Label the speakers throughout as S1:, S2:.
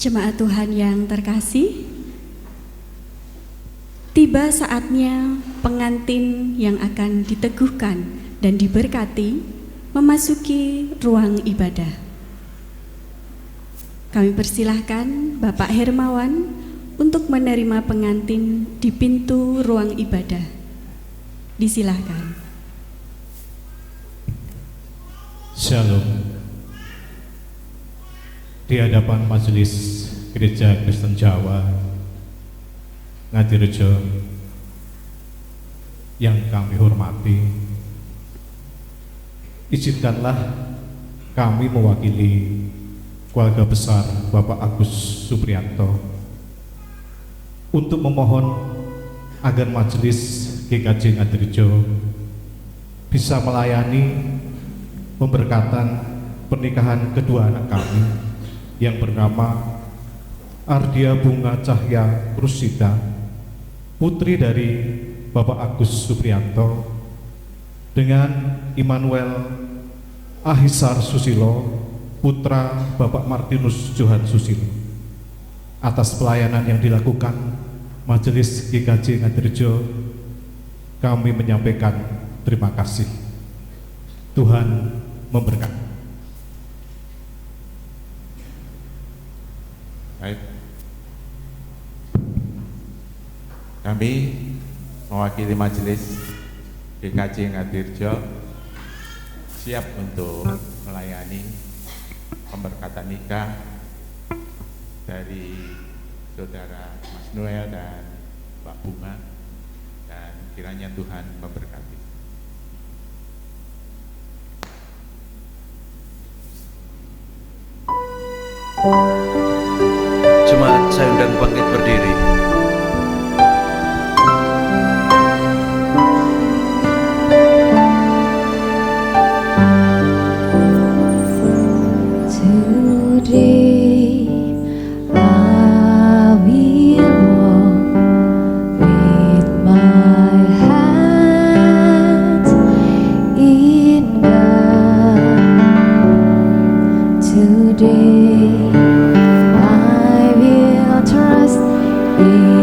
S1: Jemaat Tuhan yang terkasih, tiba saatnya pengantin yang akan diteguhkan dan diberkati memasuki ruang ibadah. Kami persilahkan Bapak Hermawan untuk menerima pengantin di pintu ruang ibadah. Disilahkan.
S2: Shalom. Di hadapan Majelis Gereja Kristen Jawa Ngadirejo yang kami hormati, izinkanlah kami mewakili keluarga besar Bapak Agus Supriyanto untuk memohon agar Majelis GKJ Ngadirejo bisa melayani pemberkatan pernikahan kedua anak kami yang bernama Ardia Bunga Cahya Rusida, putri dari Bapak Agus Supriyanto, dengan Immanuel Ahisar Susilo, putra Bapak Martinus Johan Susilo. Atas pelayanan yang dilakukan Majelis GKJ Ngadirejo, kami menyampaikan terima kasih. Tuhan memberkati.
S3: Baik, kami mewakili Majelis GKJ Ngadirejo siap untuk melayani pemberkatan nikah dari Saudara Mas Noel dan Mbak Bunga, dan kiranya Tuhan memberkati.
S4: Jemaat saya undang bangkit berdiri.
S5: Today I will walk with my hands in God. Today I will trust in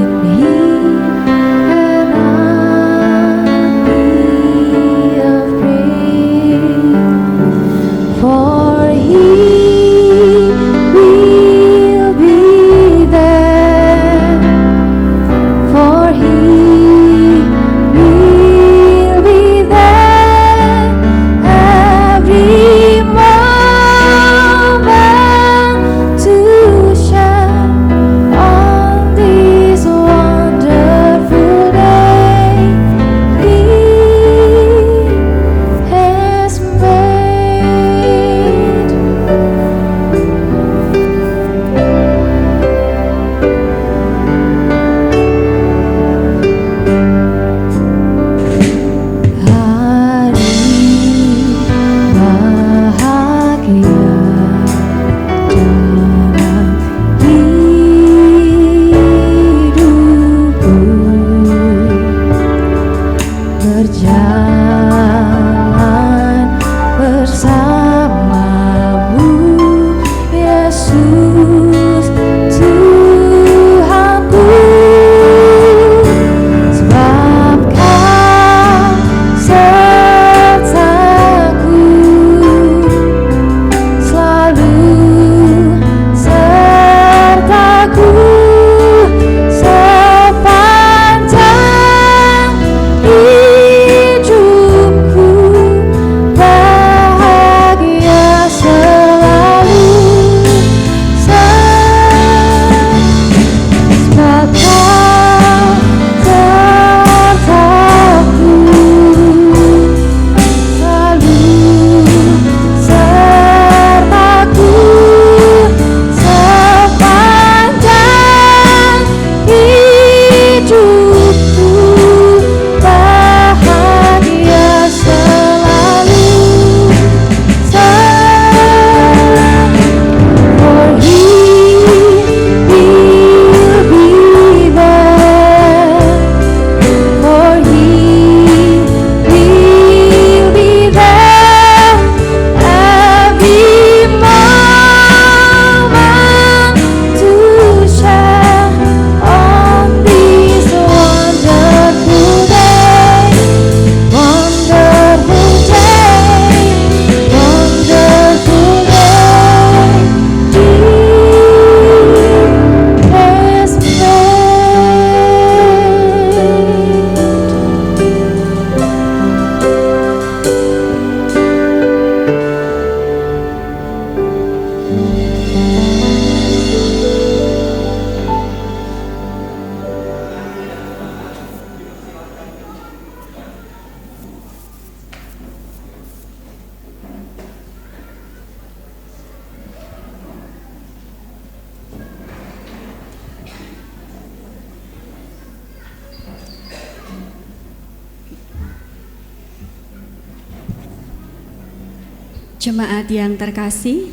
S1: Jemaat yang terkasih,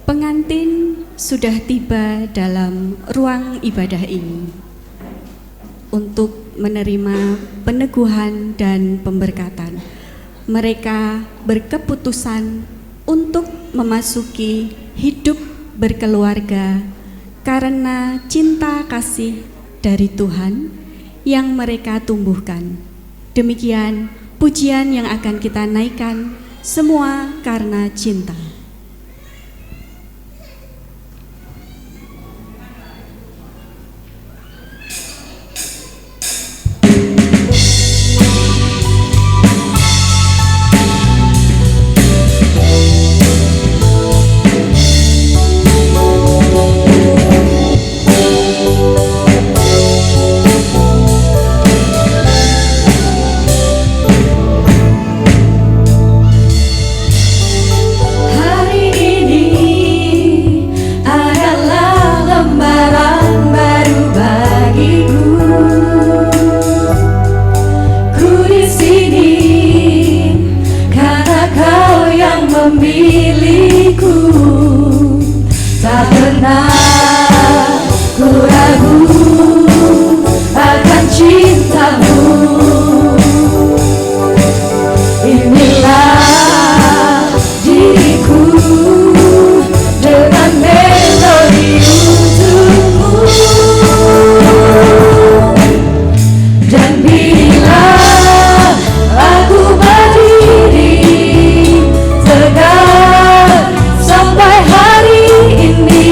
S1: pengantin sudah tiba dalam ruang ibadah ini untuk menerima peneguhan dan pemberkatan. Mereka berkeputusan untuk memasuki hidup berkeluarga karena cinta kasih dari Tuhan yang mereka tumbuhkan. Demikian pujian yang akan kita naikkan, semua karena cinta.
S5: Sampai hari ini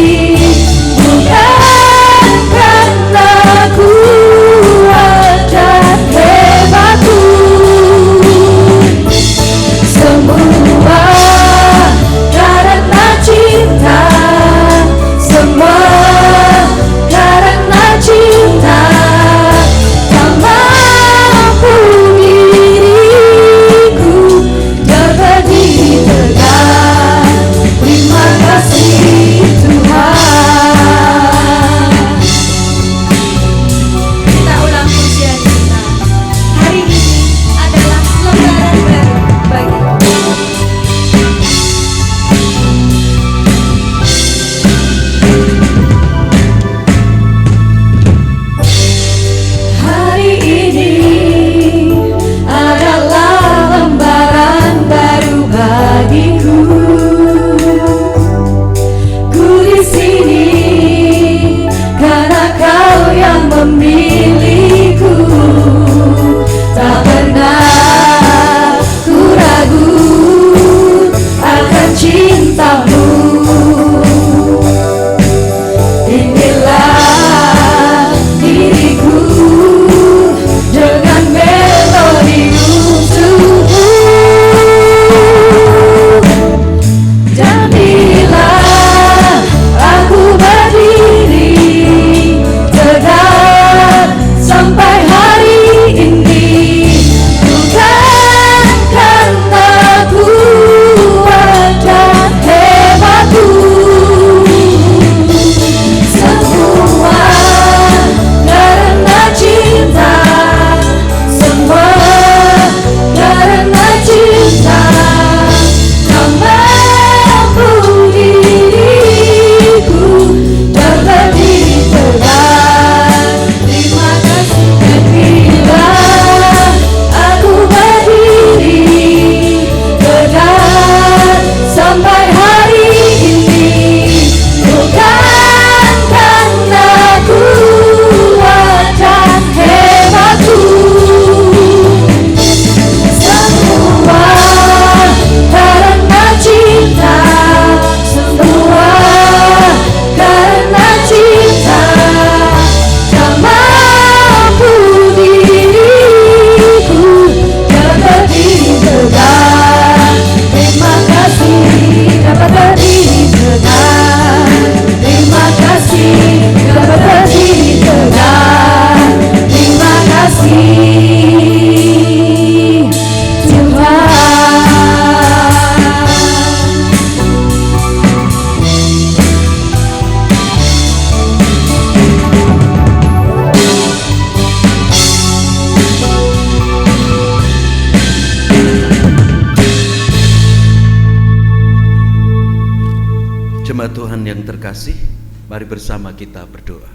S4: terkasih, mari bersama kita berdoa.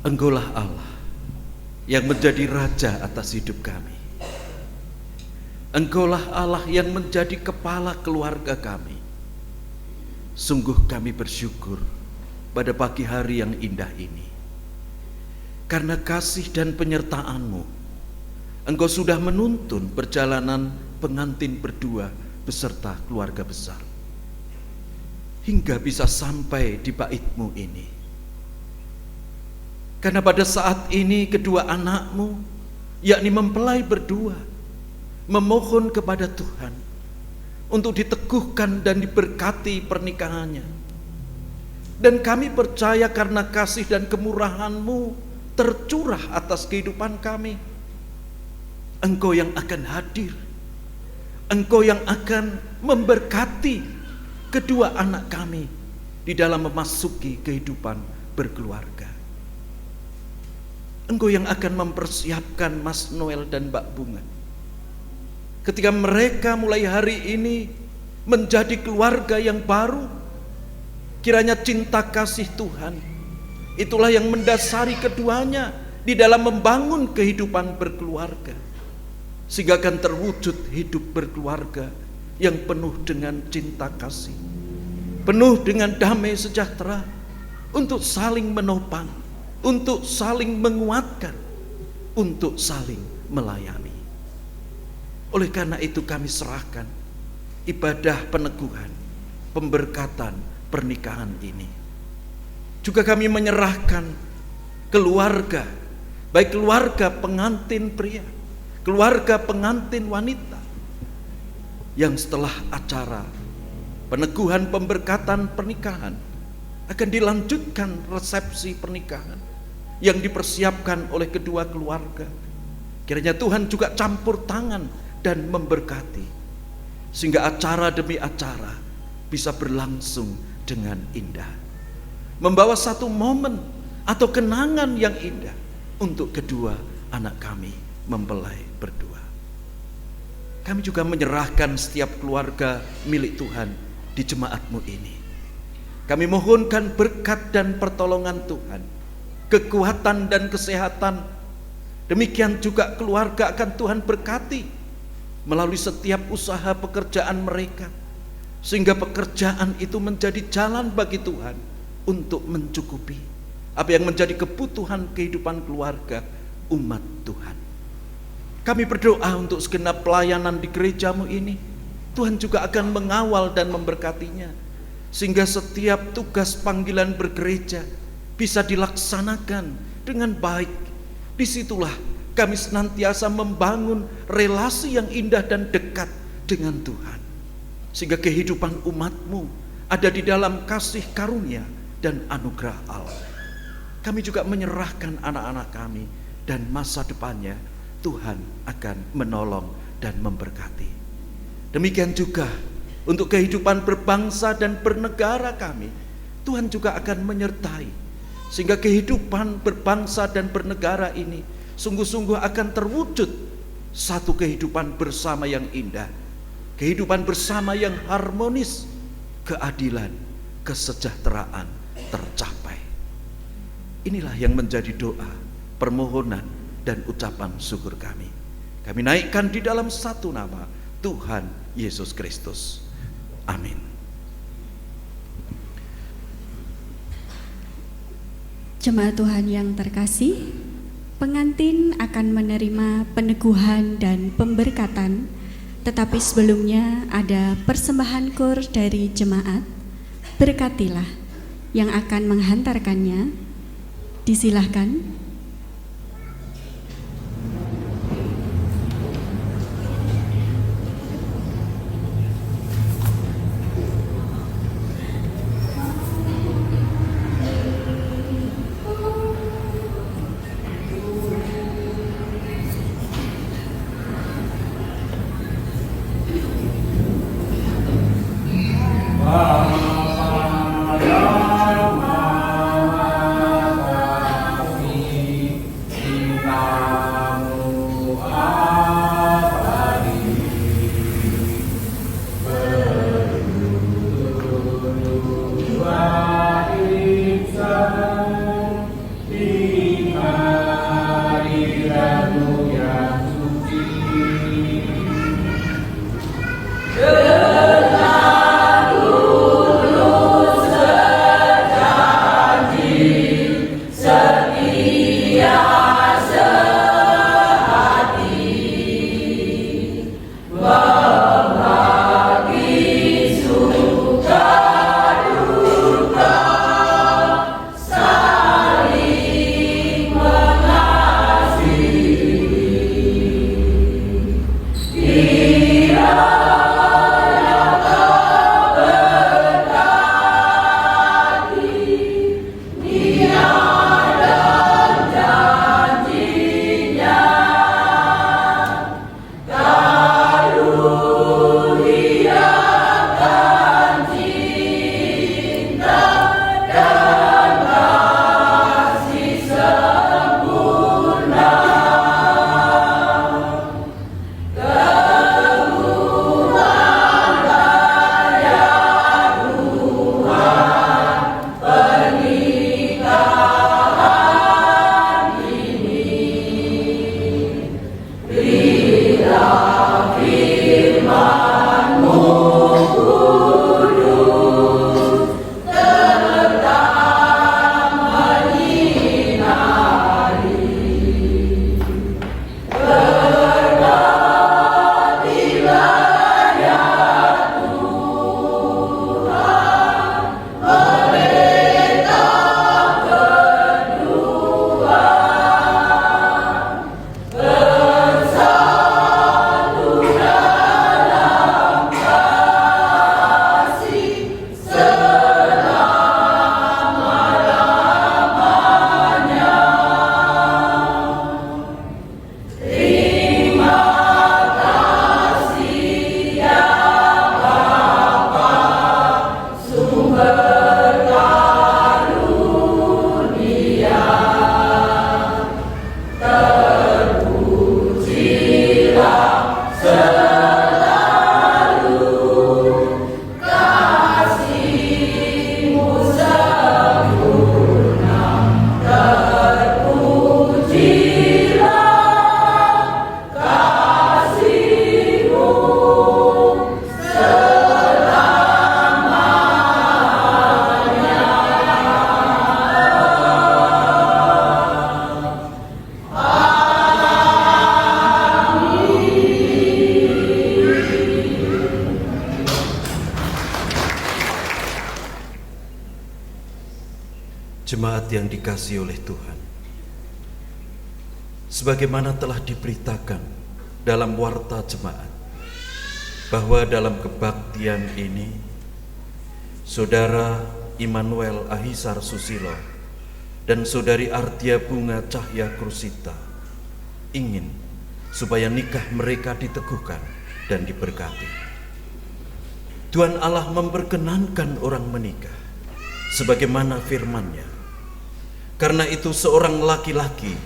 S4: Engkaulah Allah yang menjadi Raja atas hidup kami. Engkaulah Allah yang menjadi kepala keluarga kami. Sungguh kami bersyukur pada pagi hari yang indah ini. Karena kasih dan penyertaan-Mu, Engkau sudah menuntun perjalanan pengantin berdua beserta keluarga besar, hingga bisa sampai di bait-Mu ini. Karena pada saat ini kedua anak-Mu, yakni mempelai berdua, memohon kepada Tuhan untuk diteguhkan dan diberkati pernikahannya. Dan kami percaya karena kasih dan kemurahan-Mu tercurah atas kehidupan kami, Engkau yang akan hadir, Engkau yang akan memberkati kedua anak kami di dalam memasuki kehidupan berkeluarga. Engkau yang akan mempersiapkan Mas Noel dan Mbak Bunga ketika mereka mulai hari ini menjadi keluarga yang baru. Kiranya cinta kasih Tuhan itulah yang mendasari keduanya di dalam membangun kehidupan berkeluarga, sehingga akan terwujud hidup berkeluarga yang penuh dengan cinta kasih, penuh dengan damai sejahtera, untuk saling menopang, untuk saling menguatkan, untuk saling melayani. Oleh karena itu kami serahkan ibadah peneguhan, pemberkatan pernikahan ini. Juga kami menyerahkan keluarga, baik keluarga pengantin pria, keluarga pengantin wanita, yang setelah acara peneguhan pemberkatan pernikahan akan dilanjutkan resepsi pernikahan yang dipersiapkan oleh kedua keluarga. Kiranya Tuhan juga campur tangan dan memberkati, sehingga acara demi acara bisa berlangsung dengan indah, membawa satu momen atau kenangan yang indah untuk kedua anak kami mempelai berdua. Kami juga menyerahkan setiap keluarga milik Tuhan di jemaat-Mu ini. Kami mohonkan berkat dan pertolongan Tuhan, kekuatan dan kesehatan. Demikian juga keluarga akan Tuhan berkati melalui setiap usaha pekerjaan mereka, sehingga pekerjaan itu menjadi jalan bagi Tuhan untuk mencukupi apa yang menjadi kebutuhan kehidupan keluarga umat Tuhan. Kami berdoa untuk segenap pelayanan di gereja-Mu ini, Tuhan juga akan mengawal dan memberkatinya, sehingga setiap tugas panggilan bergereja bisa dilaksanakan dengan baik. Disitulah kami senantiasa membangun relasi yang indah dan dekat dengan Tuhan, sehingga kehidupan umat-Mu ada di dalam kasih karunia dan anugerah Allah. Kami juga menyerahkan anak-anak kami dan masa depannya. Tuhan akan menolong dan memberkati. Demikian juga untuk kehidupan berbangsa dan bernegara kami, Tuhan juga akan menyertai, sehingga kehidupan berbangsa dan bernegara ini sungguh-sungguh akan terwujud satu kehidupan bersama yang indah, kehidupan bersama yang harmonis, keadilan, kesejahteraan tercapai. Inilah yang menjadi doa, permohonan, dan ucapan syukur kami. Kami naikkan di dalam satu nama, Tuhan Yesus Kristus. Amin.
S1: Jemaat Tuhan yang terkasih, pengantin akan menerima peneguhan dan pemberkatan, tetapi sebelumnya ada persembahan kur dari jemaat. Berkatilah yang akan menghantarkannya. Disilahkan.
S4: Jemaat yang dikasihi oleh Tuhan, sebagaimana telah diberitakan dalam warta jemaat, bahwa dalam kebaktian ini Saudara Immanuel Ahisar Susilo dan Saudari Artia Bunga Cahya Krusita ingin supaya nikah mereka diteguhkan dan diberkati. Tuhan Allah memperkenankan orang menikah sebagaimana firman-Nya. Karena itu seorang laki-laki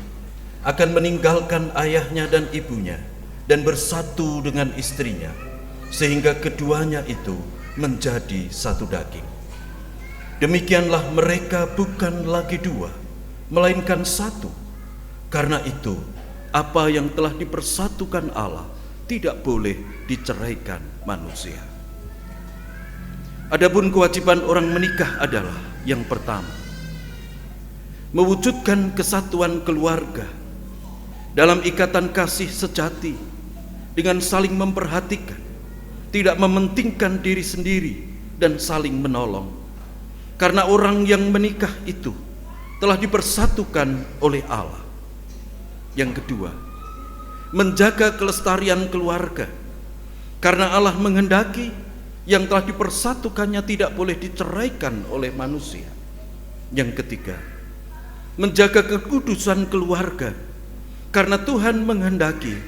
S4: akan meninggalkan ayahnya dan ibunya dan bersatu dengan istrinya, sehingga keduanya itu menjadi satu daging. Demikianlah mereka bukan lagi dua, melainkan satu. Karena itu, apa yang telah dipersatukan Allah tidak boleh diceraikan manusia. Adapun kewajiban orang menikah adalah yang pertama, mewujudkan kesatuan keluarga dalam ikatan kasih sejati dengan saling memperhatikan, tidak mementingkan diri sendiri dan saling menolong. Karena orang yang menikah itu telah dipersatukan oleh Allah. Yang kedua, menjaga kelestarian keluarga, karena Allah menghendaki yang telah dipersatukannya tidak boleh diceraikan oleh manusia. Yang ketiga, menjaga kekudusan keluarga, karena Tuhan menghendaki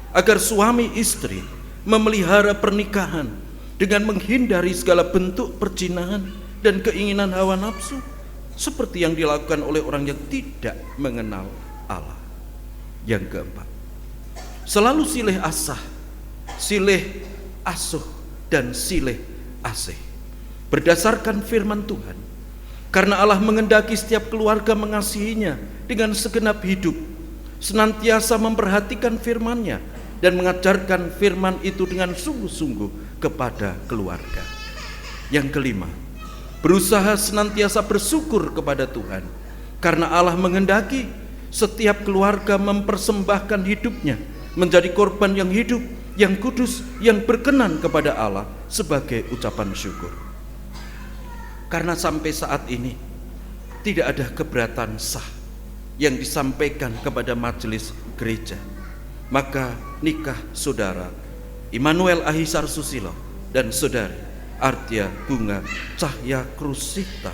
S4: agar suami istri memelihara pernikahan dengan menghindari segala bentuk perzinahan dan keinginan hawa nafsu, seperti yang dilakukan oleh orang yang tidak mengenal Allah. Yang keempat, selalu silih asah, silih asuh, dan silih asih berdasarkan firman Tuhan, karena Allah menghendaki setiap keluarga mengasihinya dengan segenap hidup, senantiasa memperhatikan firman-Nya dan mengajarkan firman itu dengan sungguh-sungguh kepada keluarga. Yang kelima, berusaha senantiasa bersyukur kepada Tuhan, karena Allah menghendaki setiap keluarga mempersembahkan hidupnya menjadi korban yang hidup, yang kudus, yang berkenan kepada Allah sebagai ucapan syukur. Karena sampai saat ini tidak ada keberatan sah yang disampaikan kepada majelis gereja, maka nikah saudara Immanuel Ahisar Susilo dan saudari Artia Bunga Cahya Krusita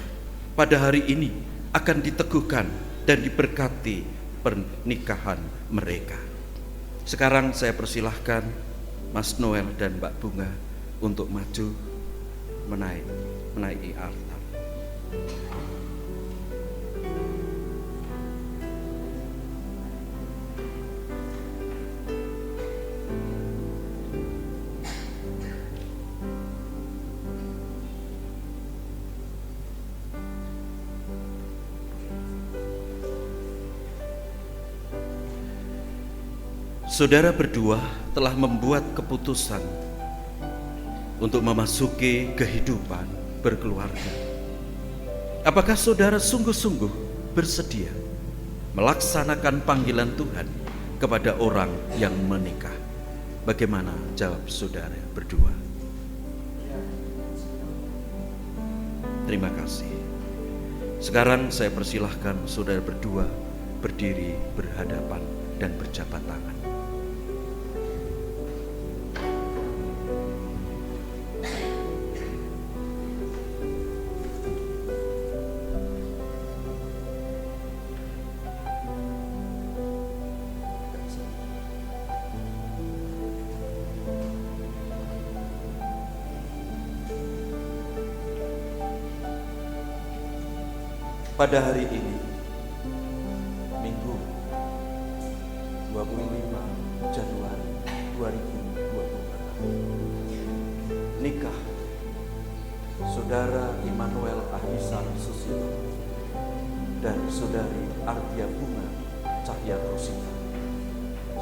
S4: pada hari ini akan diteguhkan dan diberkati pernikahan mereka. Sekarang saya persilahkan Mas Noel dan Mbak Bunga untuk maju menaiki altar. Saudara berdua telah membuat keputusan untuk memasuki kehidupan berkeluarga. Apakah saudara sungguh-sungguh bersedia melaksanakan panggilan Tuhan kepada orang yang menikah? Bagaimana jawab saudara berdua? Terima kasih. Sekarang saya persilahkan saudara berdua berdiri berhadapan dan berjabat tangan. Pada hari ini, Minggu 25 Januari 2024, nikah Saudara Immanuel Ahisar Susilo dan Saudari Artia Bunga Cahya Krusita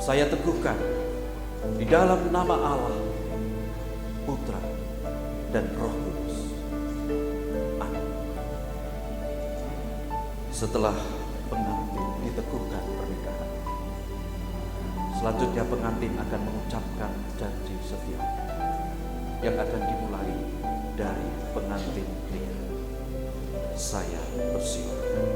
S4: saya teguhkan di dalam nama Allah, Putra, dan Roh Kudus. Setelah pengantin diteguhkan pernikahan, selanjutnya pengantin akan mengucapkan janji setia yang akan dimulai dari pengantin pria. Saya bersilakan.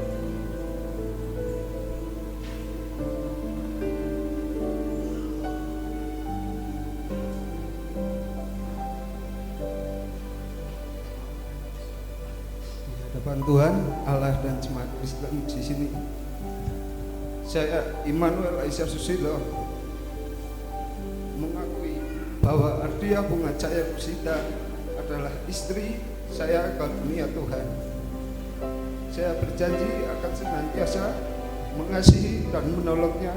S6: Hadapan Tuhan Allah dan jemaat Kristen di sini, saya Immanuel Aisyah Susilo mengakui bahwa Ardia Bunga Cahya Kusita adalah istri saya ke dunia Tuhan. Saya berjanji akan senantiasa mengasihi dan menolongnya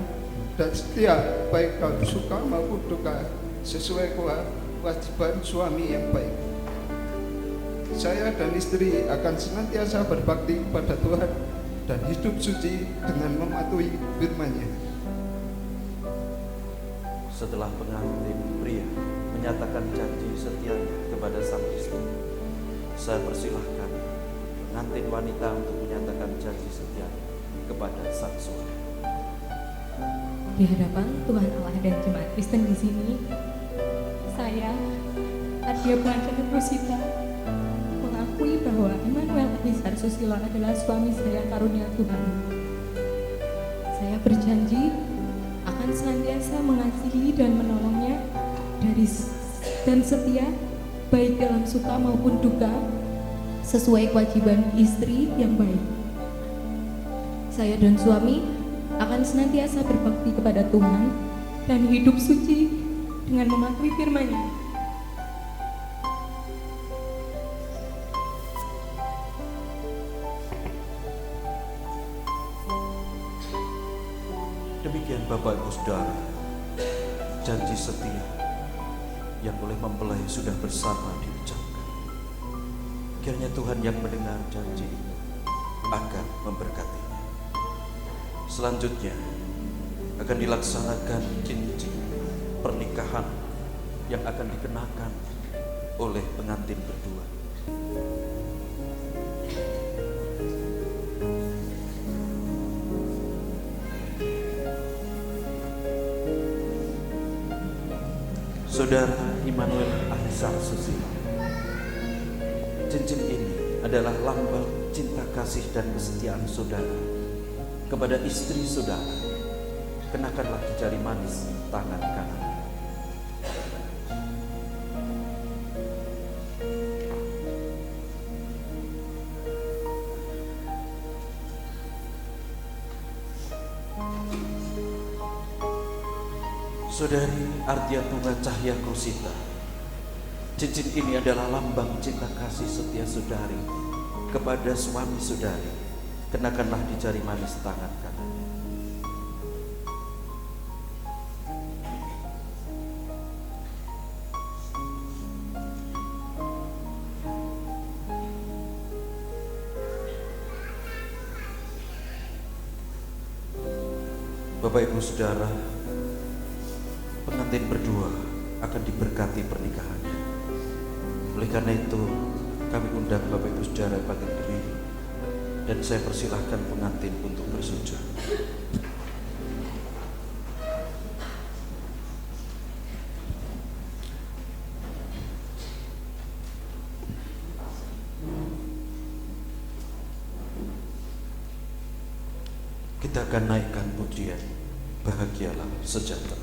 S6: dan setia baik dalam suka maupun duka sesuai kewajiban suami yang baik. Saya dan istri akan senantiasa berbakti kepada Tuhan dan hidup suci dengan mematuhi firman-Nya.
S4: Setelah pengantin pria menyatakan janji setianya kepada sang istri, saya persilahkan pengantin wanita untuk menyatakan janji setianya kepada sang suami.
S7: Di hadapan Tuhan Allah dan jemaat Kristen di sini, saya, Ardia Bunga Cahya Kusita, mengakui bahwa Immanuel Aisyah Susilo adalah suami saya karunia Tuhan. Saya berjanji akan senantiasa mengasihi dan menolongnya dan setia baik dalam suka maupun duka sesuai kewajiban istri yang baik. Saya dan suami akan senantiasa berbakti kepada Tuhan dan hidup suci dengan mematuhi firman-Nya.
S4: Demikian Bapak Ibu Saudara, janji setia yang oleh mempelai sudah bersama diucapkan. Kiranya Tuhan yang mendengar janji akan memberkatinya. Selanjutnya akan dilaksanakan cincin pernikahan yang akan dikenakan oleh pengantin berdua. Saudara Immanuel Aisyah Susilo, cincin ini adalah lambang cinta kasih dan kesetiaan saudara kepada istri saudara. Kenakanlah di jari manis tangan kanan. Saudari Ardia Bunga Cahya Kusita, cincin ini adalah lambang cinta kasih setia saudari kepada suami saudari. Kenakanlah di jari manis tangan kanan. Bapak Ibu Saudara, pengantin berdua akan diberkati pernikahannya. Oleh karena itu, kami undang Bapak Ibu Saudara bangkit berdiri dan saya persilahkan pengantin untuk bersujud. Kita akan naikkan pujian Bahagialah Sejahtera.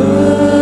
S5: Berdua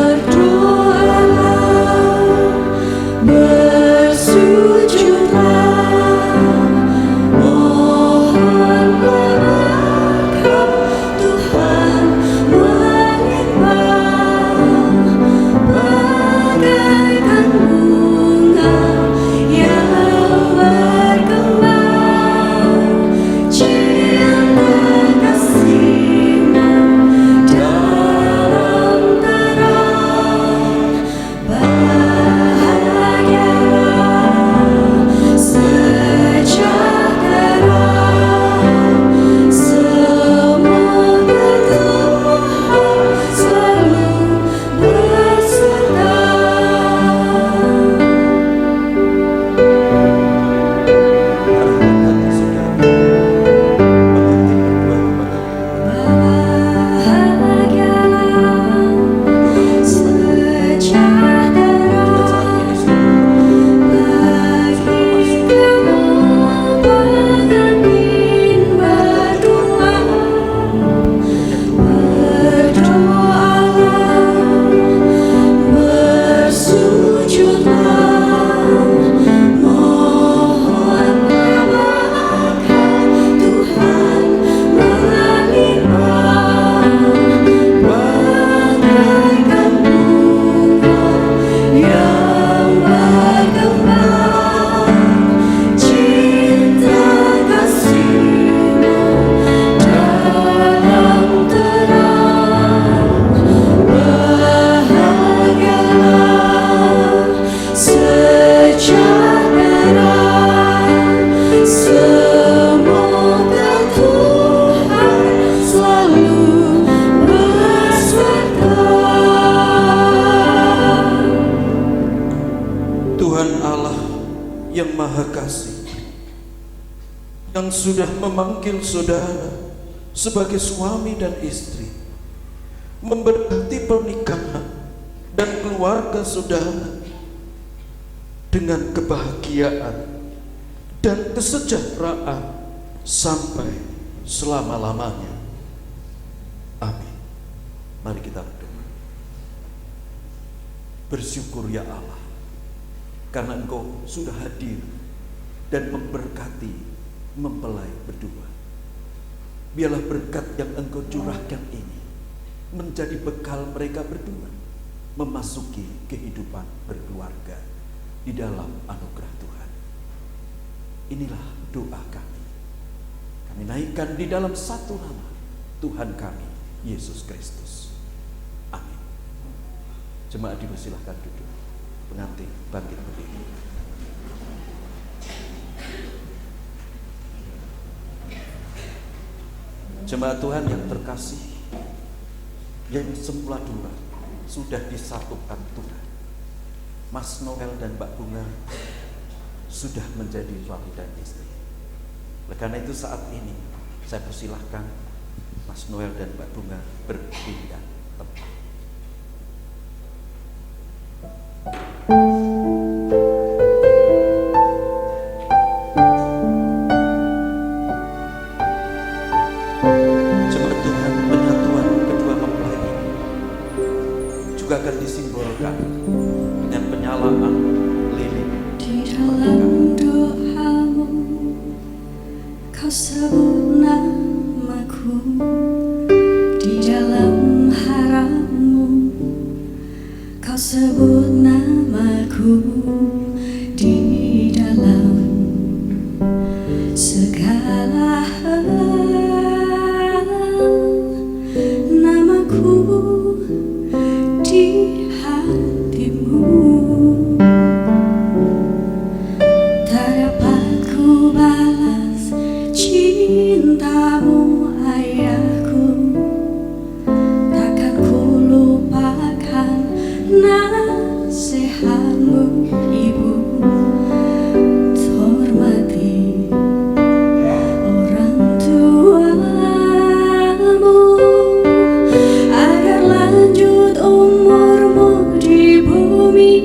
S5: Semoga Tuhan selalu berserta.
S4: Tuhan Allah yang Maha Kasih, yang sudah memanggil saudara sebagai suami dan istri, memberkati pernikahan dan keluarga saudara dengan kebahagiaan dan kesejahteraan sampai selama-lamanya. Amin. Mari kita berdoa. Bersyukur ya Allah, karena Engkau sudah hadir dan memberkati mempelai berdua. Biarlah berkat yang Engkau curahkan ini menjadi bekal mereka berdua memasuki kehidupan berkeluarga di dalam anugerah Tuhan. Inilah doa kami. Kami naikkan di dalam satu nama, Tuhan kami, Yesus Kristus. Amin. Jemaat dipersilahkan duduk. Pengantin bangkit berdiri. Jemaat Tuhan yang terkasih, yang semula dulu sudah disatukan Tuhan, Mas Noel dan Mbak Bunga sudah menjadi suami dan istri. Oleh karena itu saat ini saya persilahkan Mas Noel dan Mbak Bunga berpindah tempat. Jemaat Tuhan, penyatuan kedua mempelai ini juga akan disimbolkan dengan penyalaan lilin.
S1: Di dalam doamu kau sebut namaku, di dalam harapmu kau sebut namaku, di dalam segala hal namaku di hatimu. Tak dapat ku balas cintamu ayahku, takkan ku lupakan nasihatmu ibu. Hormati orang tuamu agar lanjut umurmu di bumi.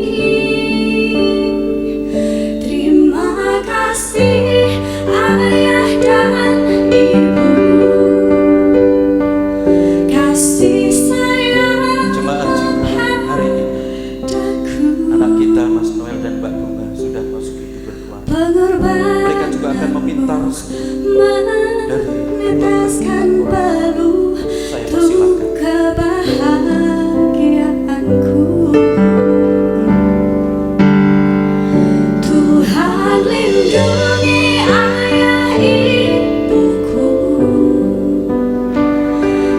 S1: Terima kasih ayah dan ibu, kasih sayang
S4: Jemaat, jika hari ini
S1: padaku.
S4: anak kita Mas Noel dan Mbak Bunga sudah masuk hidup berkeluarga,
S1: Pengorbanan
S4: mereka juga akan meminta restu dari
S1: meneteskan peluh
S4: Saya
S1: untuk
S4: persilakan.
S1: kebahagiaanku. Tuhan lindungi ayah ibuku,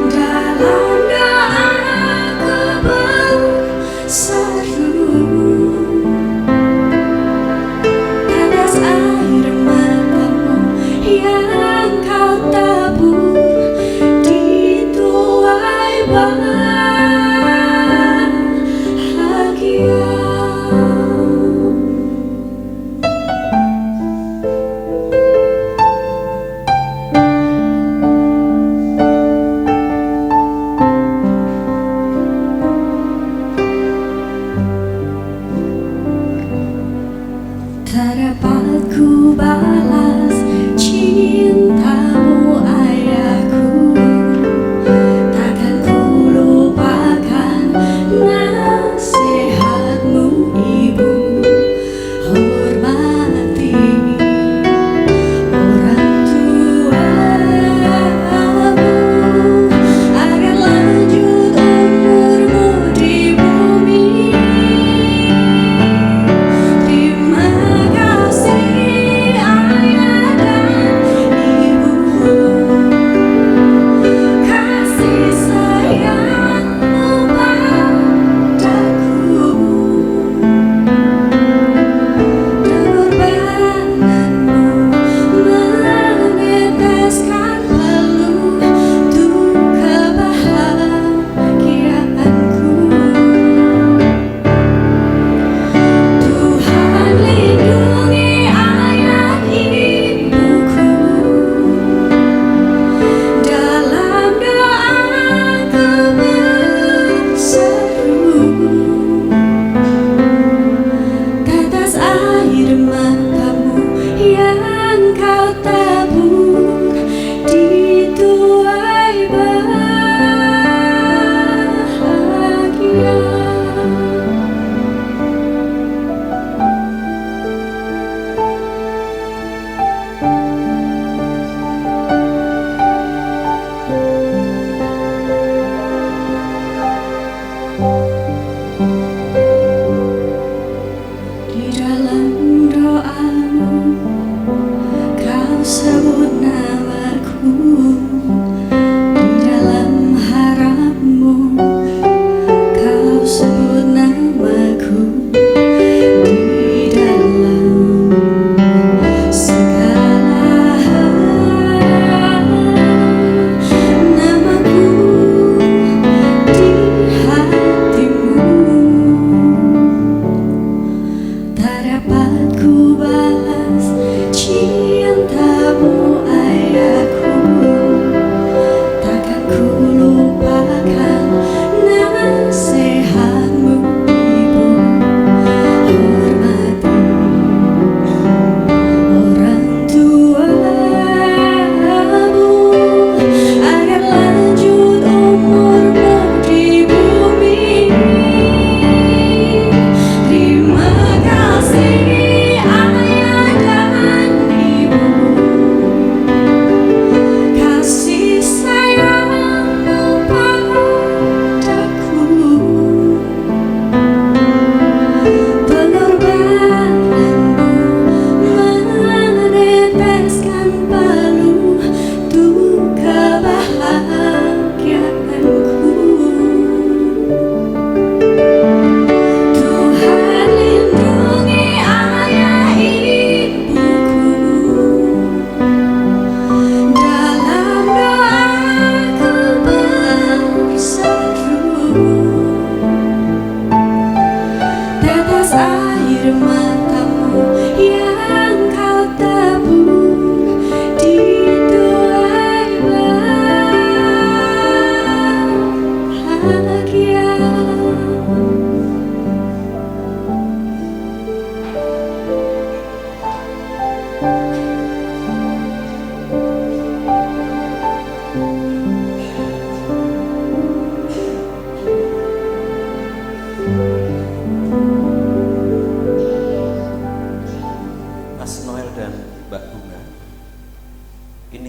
S1: dalam doaku berseru. Tetes air matamu yang kau tabur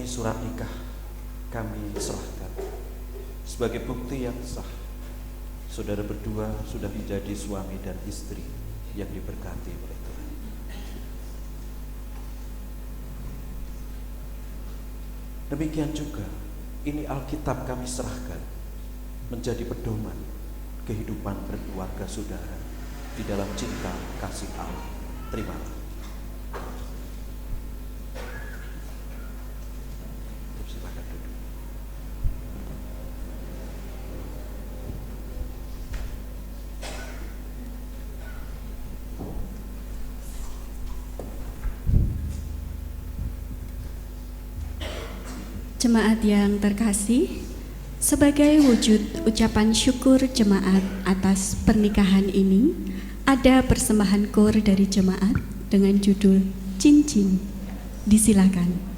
S4: ini surat nikah kami serahkan sebagai bukti yang sah. Saudara berdua sudah menjadi suami dan istri yang diberkati oleh Tuhan. Demikian juga ini Alkitab kami serahkan menjadi pedoman kehidupan berkeluarga saudara di dalam cinta kasih Allah. Terimalah. Silakan duduk.
S1: Jemaat yang terkasih, sebagai wujud ucapan syukur jemaat atas pernikahan ini, ada persembahan kor dari jemaat dengan judul Cincin. Disilakan.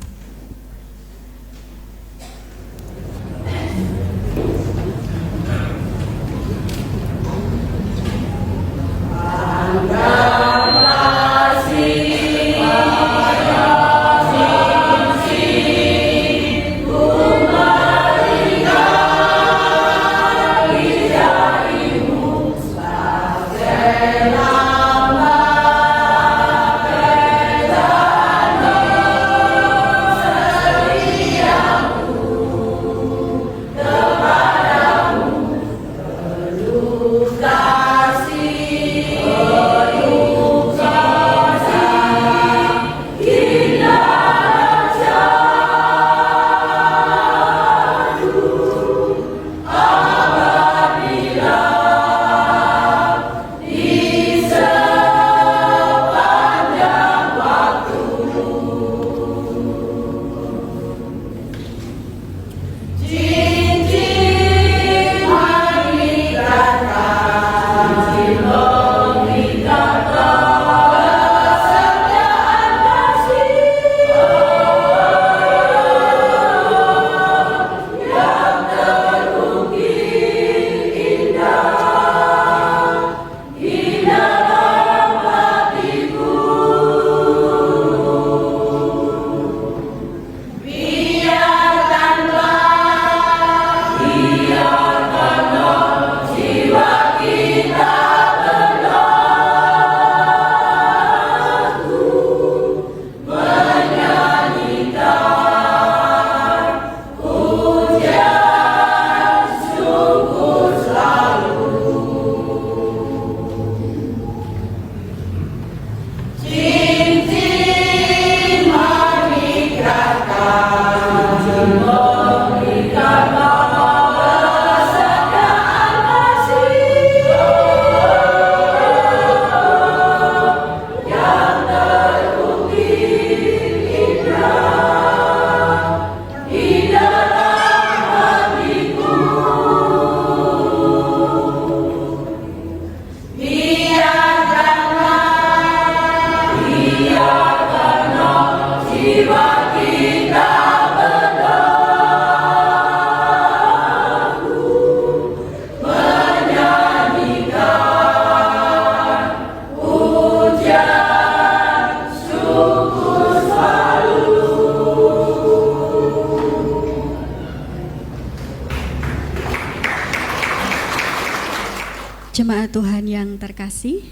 S1: Jemaat Tuhan yang terkasih,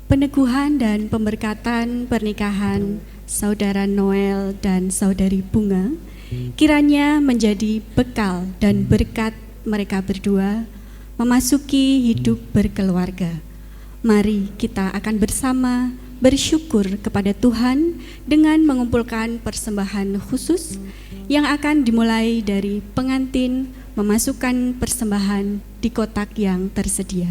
S1: peneguhan dan pemberkatan pernikahan Saudara Noel dan Saudari Bunga kiranya menjadi bekal dan berkat mereka berdua memasuki hidup berkeluarga. Mari kita akan bersama bersyukur kepada Tuhan dengan mengumpulkan persembahan khusus yang akan dimulai dari pengantin memasukkan persembahan di kotak yang tersedia.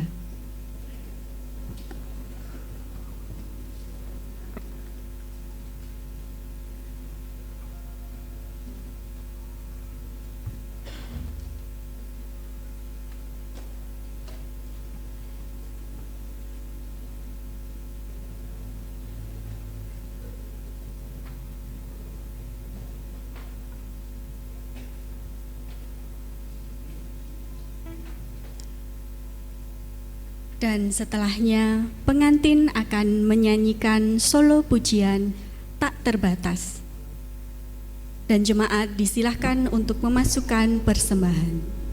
S1: Dan setelahnya pengantin akan menyanyikan solo pujian tak terbatas. Dan jemaat disilahkan untuk memasukkan persembahan.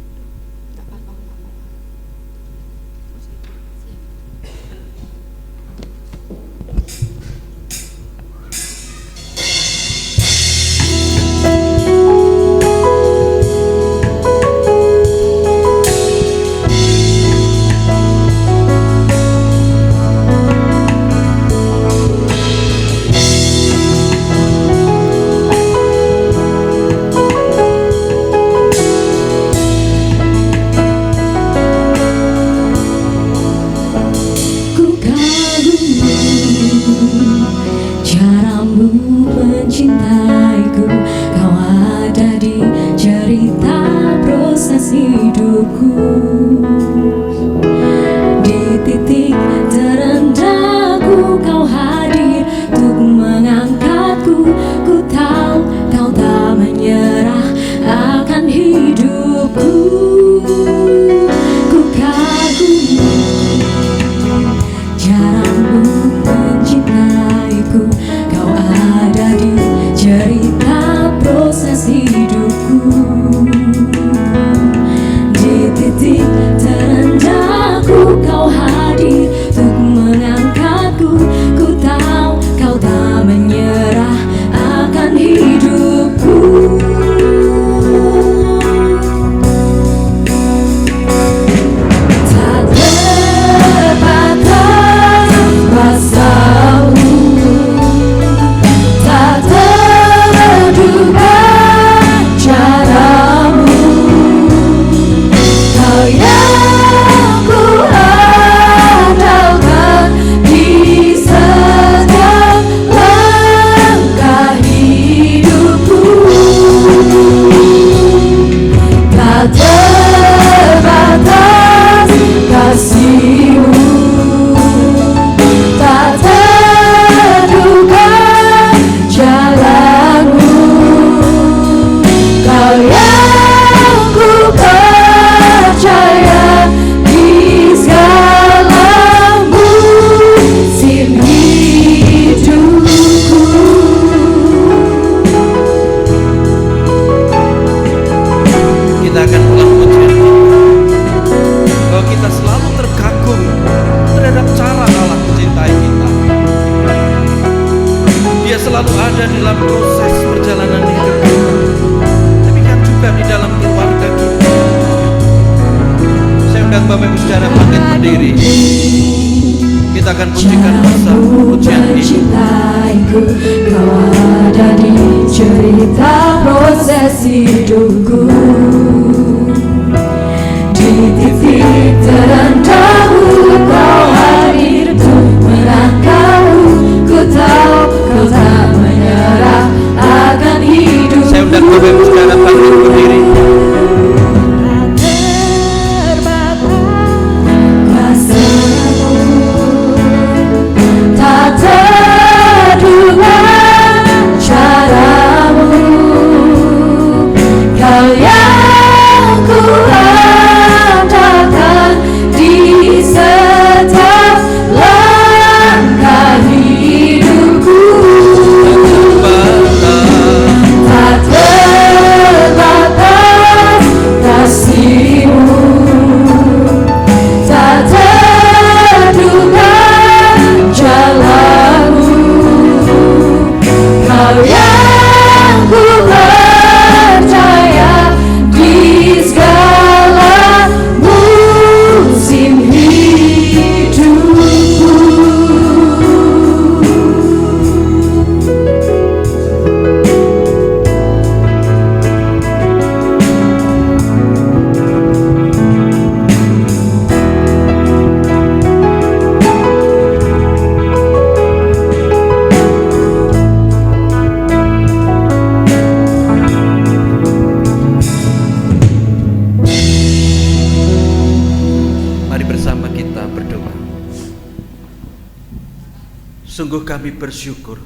S4: Sungguh kami bersyukur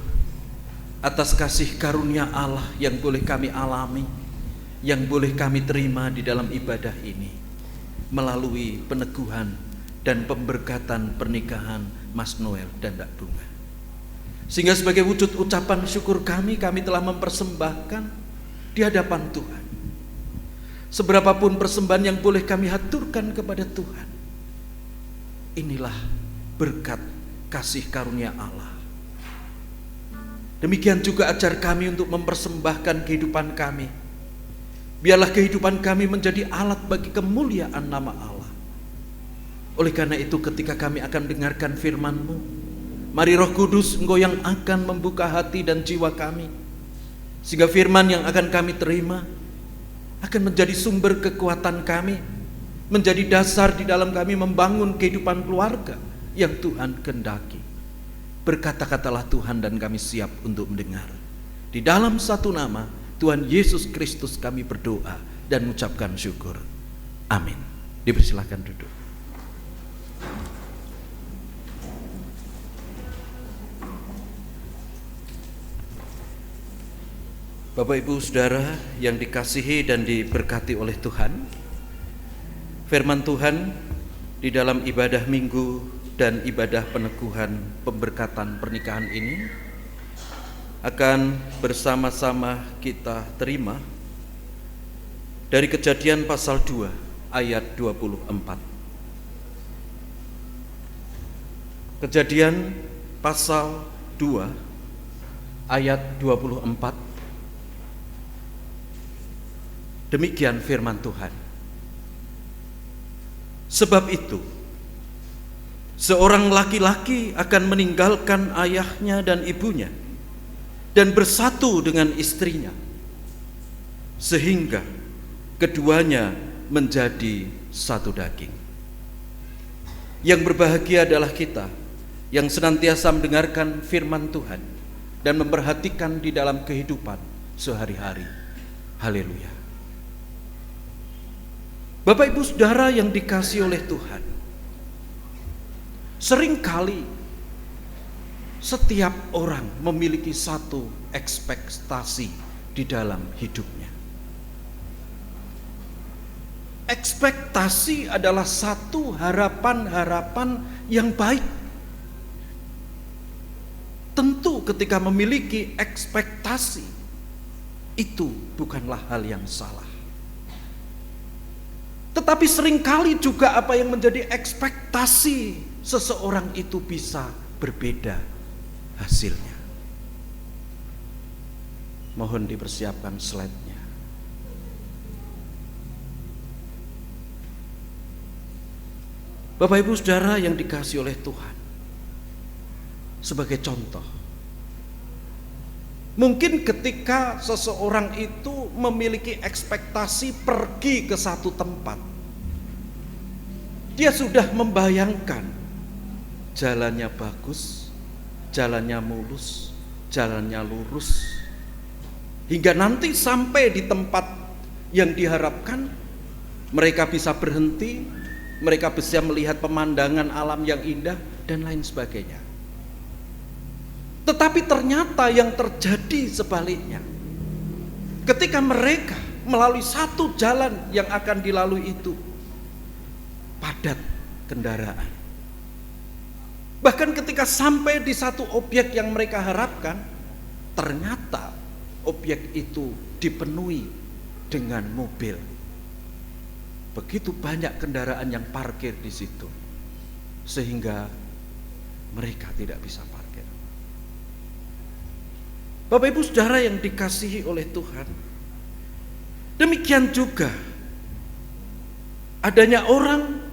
S4: atas kasih karunia Allah yang boleh kami alami, yang boleh kami terima di dalam ibadah ini melalui peneguhan dan pemberkatan pernikahan Mas Noel dan Mbak Bunga. Sehingga sebagai wujud ucapan syukur kami telah mempersembahkan di hadapan Tuhan. Seberapapun persembahan yang boleh kami haturkan kepada Tuhan, inilah berkat kasih karunia Allah. Demikian juga ajar kami untuk mempersembahkan kehidupan kami. Biarlah kehidupan kami menjadi alat bagi kemuliaan nama Allah. Oleh karena itu ketika kami akan mendengarkan firman-Mu, mari Roh Kudus, Engkau yang akan membuka hati dan jiwa kami, sehingga firman yang akan kami terima akan menjadi sumber kekuatan kami, menjadi dasar di dalam kami membangun kehidupan keluarga yang Tuhan kehendaki. Berkata-katalah Tuhan dan kami siap untuk mendengar. Di dalam satu nama Tuhan Yesus Kristus kami berdoa dan mengucapkan syukur. Amin. Dipersilakan duduk. Bapak Ibu Saudara yang dikasihi dan diberkati oleh Tuhan, firman Tuhan di dalam ibadah minggu dan ibadah peneguhan pemberkatan pernikahan ini akan bersama-sama kita terima dari Kejadian pasal 2 ayat 24. Kejadian pasal 2 ayat 24. Demikian firman Tuhan. Sebab itu, seorang laki-laki akan meninggalkan ayahnya dan ibunya dan bersatu dengan istrinya, sehingga keduanya menjadi satu daging. Yang berbahagia adalah kita yang senantiasa mendengarkan firman Tuhan dan memperhatikan di dalam kehidupan sehari-hari. Haleluya. Bapak Ibu Saudara yang dikasihi oleh Tuhan, seringkali setiap orang memiliki satu ekspektasi di dalam hidupnya. Ekspektasi adalah satu harapan-harapan yang baik. Tentu ketika memiliki ekspektasi, itu bukanlah hal yang salah. Tetapi seringkali juga apa yang menjadi ekspektasi seseorang itu bisa berbeda hasilnya. Mohon dipersiapkan slide-nya. Bapak Ibu Saudara yang dikasihi oleh Tuhan, sebagai contoh, mungkin ketika seseorang itu memiliki ekspektasi pergi ke satu tempat, dia sudah membayangkan jalannya bagus, jalannya mulus, jalannya lurus, hingga nanti sampai di tempat yang diharapkan, mereka bisa berhenti, mereka bisa melihat pemandangan alam yang indah dan lain sebagainya. Tetapi ternyata yang terjadi sebaliknya. Ketika mereka melalui satu jalan yang akan dilalui itu padat kendaraan. Bahkan ketika sampai di satu objek yang mereka harapkan, ternyata objek itu dipenuhi dengan mobil. Begitu banyak kendaraan yang parkir di situ, sehingga mereka tidak bisa parkir. Bapak Ibu Saudara yang dikasihi oleh Tuhan, demikian juga adanya orang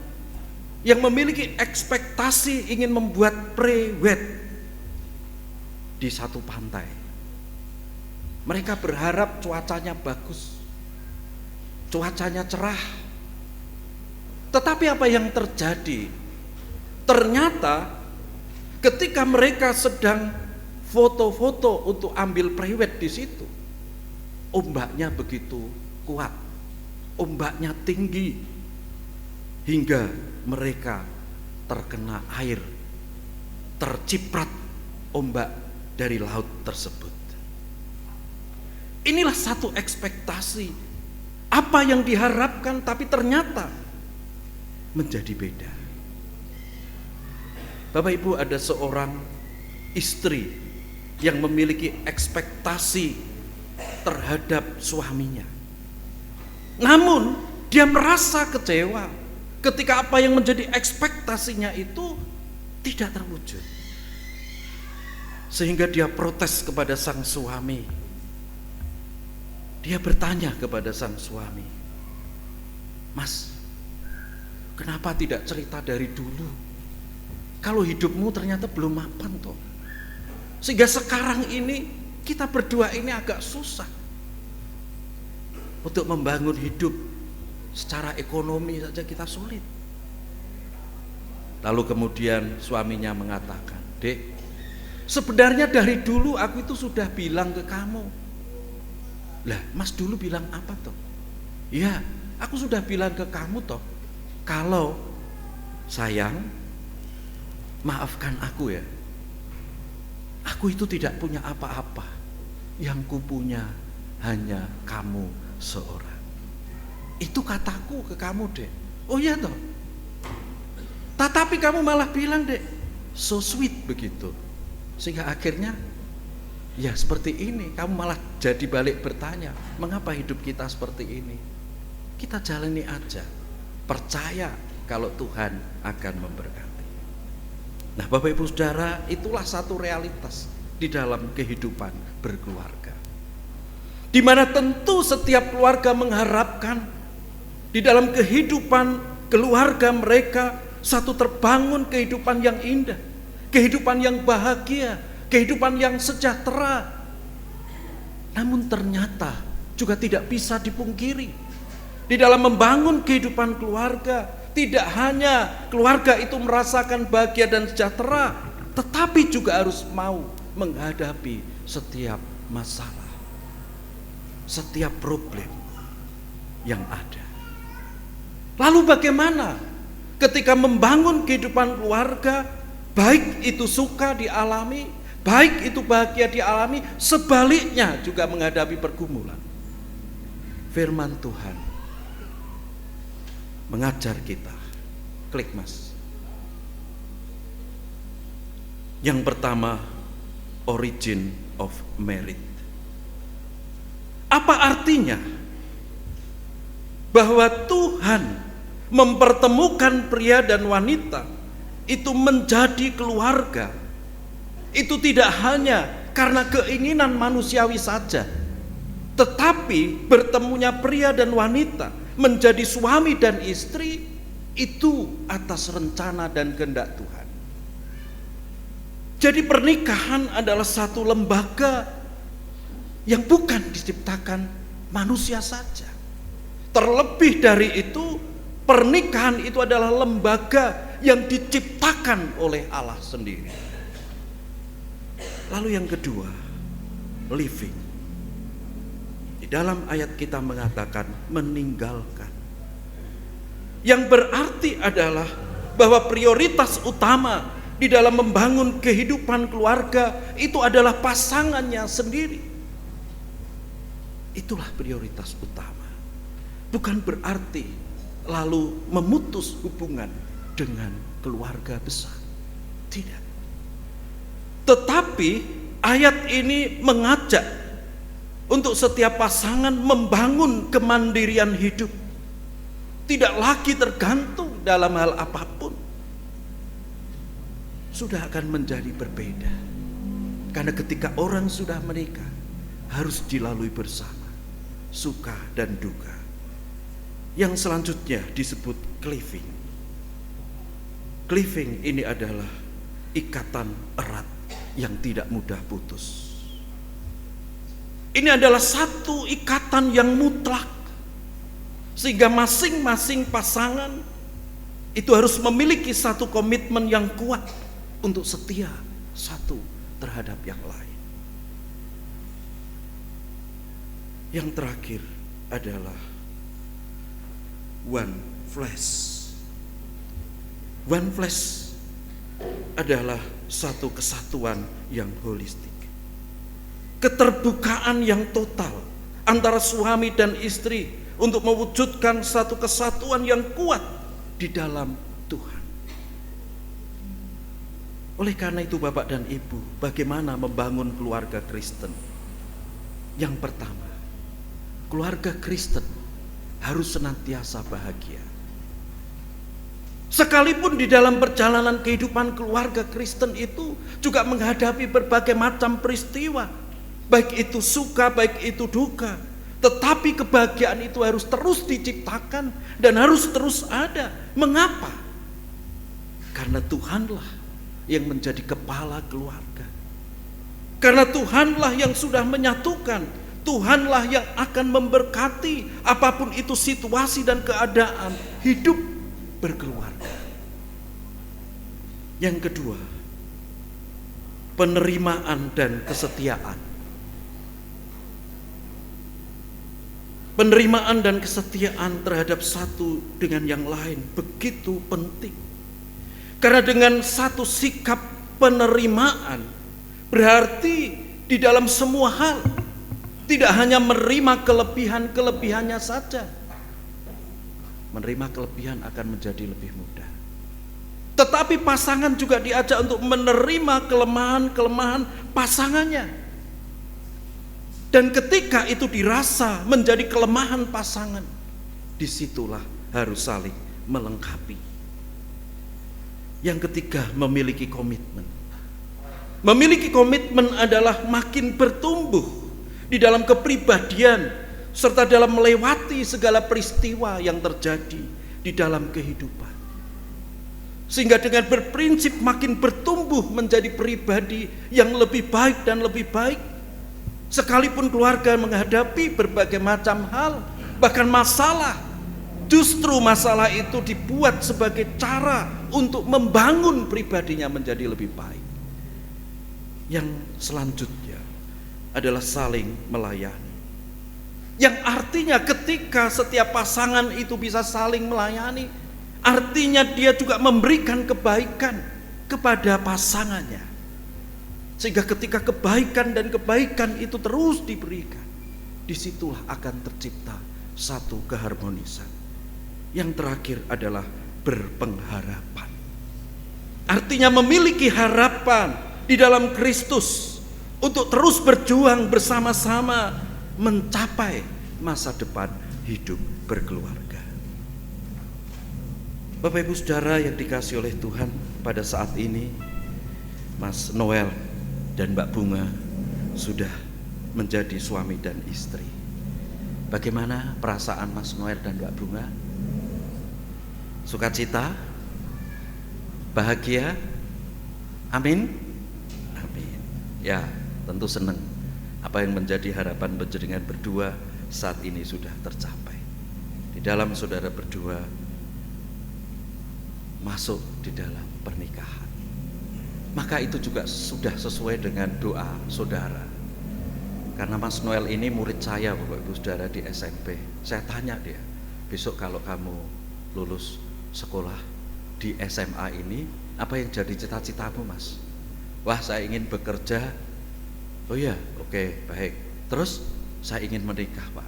S4: yang memiliki ekspektasi ingin membuat pre-wed di satu pantai. Mereka berharap cuacanya bagus, cuacanya cerah. Tetapi apa yang terjadi? Ternyata ketika mereka sedang foto-foto untuk ambil prewed di situ, ombaknya begitu kuat, ombaknya tinggi, hingga mereka terkena air, terciprat ombak dari laut tersebut. Inilah satu ekspektasi, apa yang diharapkan tapi ternyata menjadi beda. Bapak Ibu, ada seorang istri yang memiliki ekspektasi terhadap suaminya. Namun dia merasa kecewa ketika apa yang menjadi ekspektasinya itu tidak terwujud. Sehingga dia protes kepada sang suami. Dia bertanya kepada sang suami, "Mas, kenapa tidak cerita dari dulu? Kalau hidupmu ternyata belum mapan toh. Sehingga sekarang ini kita berdua ini agak susah untuk membangun hidup. Secara ekonomi saja kita sulit." Lalu kemudian suaminya mengatakan, "Dek, sebenarnya dari dulu aku itu sudah bilang ke kamu." "Lah, Mas dulu bilang apa toh?" "Ya, aku sudah bilang ke kamu toh, kalau sayang, maafkan aku ya. Aku itu tidak punya apa-apa. Yang kupunya hanya kamu seorang." Itu kataku ke kamu, Dek. "Oh iya toh. Tetapi kamu malah bilang, Dek, so sweet begitu." Sehingga akhirnya ya seperti ini. Kamu malah jadi balik bertanya, mengapa hidup kita seperti ini? Kita jalani aja, percaya kalau Tuhan akan memberkati. Nah, Bapak Ibu Saudara, itulah satu realitas di dalam kehidupan berkeluarga, di mana tentu setiap keluarga mengharapkan di dalam kehidupan keluarga mereka satu terbangun kehidupan yang indah, kehidupan yang bahagia, kehidupan yang sejahtera. Namun ternyata juga tidak bisa dipungkiri, di dalam membangun kehidupan keluarga, tidak hanya keluarga itu merasakan bahagia dan sejahtera, tetapi juga harus mau menghadapi setiap masalah, setiap problem yang ada. Lalu bagaimana ketika membangun kehidupan keluarga, baik itu suka dialami, baik itu bahagia dialami, sebaliknya juga menghadapi pergumulan? Firman Tuhan mengajar kita. Klik Mas. Yang pertama, origin of marriage. Apa artinya? Bahwa Tuhan mempertemukan pria dan wanita itu menjadi keluarga. Itu tidak hanya karena keinginan manusiawi saja, tetapi bertemunya pria dan wanita menjadi suami dan istri itu atas rencana dan kehendak Tuhan. Jadi pernikahan adalah satu lembaga yang bukan diciptakan manusia saja. Terlebih dari itu, pernikahan itu adalah lembaga yang diciptakan oleh Allah sendiri. Lalu yang kedua, living. Di dalam ayat kita mengatakan meninggalkan. Yang berarti adalah bahwa prioritas utama di dalam membangun kehidupan keluarga itu adalah pasangannya sendiri. Itulah prioritas utama. Bukan berarti lalu memutus hubungan dengan keluarga besar. Tidak. Tetapi ayat ini mengajak untuk setiap pasangan membangun kemandirian hidup. Tidak lagi tergantung dalam hal apapun. Sudah akan menjadi berbeda. Karena ketika orang sudah menikah, harus dilalui bersama suka dan duka. Yang selanjutnya disebut cleaving. Cleaving ini adalah ikatan erat yang tidak mudah putus. Ini adalah satu ikatan yang mutlak, sehingga masing-masing pasangan itu harus memiliki satu komitmen yang kuat untuk setia satu terhadap yang lain. Yang terakhir adalah one flesh. One flesh adalah satu kesatuan yang holistik. Keterbukaan yang total antara suami dan istri untuk mewujudkan satu kesatuan yang kuat di dalam Tuhan. Oleh karena itu Bapak dan Ibu, bagaimana membangun keluarga Kristen? Yang pertama, keluarga Kristen harus senantiasa bahagia. Sekalipun di dalam perjalanan kehidupan keluarga Kristen itu juga menghadapi berbagai macam peristiwa, baik itu suka, baik itu duka, tetapi kebahagiaan itu harus terus diciptakan dan harus terus ada. Mengapa? Karena Tuhanlah yang menjadi kepala keluarga. Karena Tuhanlah yang sudah menyatukan, Tuhanlah yang akan memberkati apapun itu situasi dan keadaan hidup berkeluarga. Yang kedua, penerimaan dan kesetiaan. Penerimaan dan kesetiaan terhadap satu dengan yang lain begitu penting. Karena dengan satu sikap penerimaan, berarti di dalam semua hal tidak hanya menerima kelebihan-kelebihannya saja. Menerima kelebihan akan menjadi lebih mudah. Tetapi pasangan juga diajak untuk menerima kelemahan-kelemahan pasangannya. Dan ketika itu dirasa menjadi kelemahan pasangan, disitulah harus saling melengkapi. Yang ketiga, memiliki komitmen. Memiliki komitmen adalah makin bertumbuh di dalam kepribadian serta dalam melewati segala peristiwa yang terjadi di dalam kehidupan. Sehingga dengan berprinsip makin bertumbuh menjadi pribadi yang lebih baik dan lebih baik. Sekalipun keluarga menghadapi berbagai macam hal, bahkan masalah, justru masalah itu dibuat sebagai cara untuk membangun pribadinya menjadi lebih baik. Yang selanjutnya adalah saling melayani. Yang artinya ketika setiap pasangan itu bisa saling melayani, artinya dia juga memberikan kebaikan kepada pasangannya. Sehingga ketika kebaikan dan kebaikan itu terus diberikan, disitulah akan tercipta satu keharmonisan. Yang terakhir adalah berpengharapan. Artinya memiliki harapan di dalam Kristus untuk terus berjuang bersama-sama mencapai masa depan hidup berkeluarga. Bapak Ibu Saudara yang dikasihi oleh Tuhan, pada saat ini Mas Noel dan Mbak Bunga sudah menjadi suami dan istri. Bagaimana perasaan Mas Noel dan Mbak Bunga? Sukacita? Bahagia? Amin? Amin. Ya, tentu senang. Apa yang menjadi harapan panjenengan berdua saat ini sudah tercapai. Di dalam saudara berdua masuk di dalam pernikahan. Maka itu juga sudah sesuai dengan doa saudara. Karena Mas Noel ini murid saya, Bapak Ibu Saudara, di SMP. Saya tanya dia, besok kalau kamu lulus sekolah di SMA ini, apa yang jadi cita-citamu, Mas? Wah, saya ingin bekerja. Oh iya, oke, baik. Terus saya ingin menikah, Pak.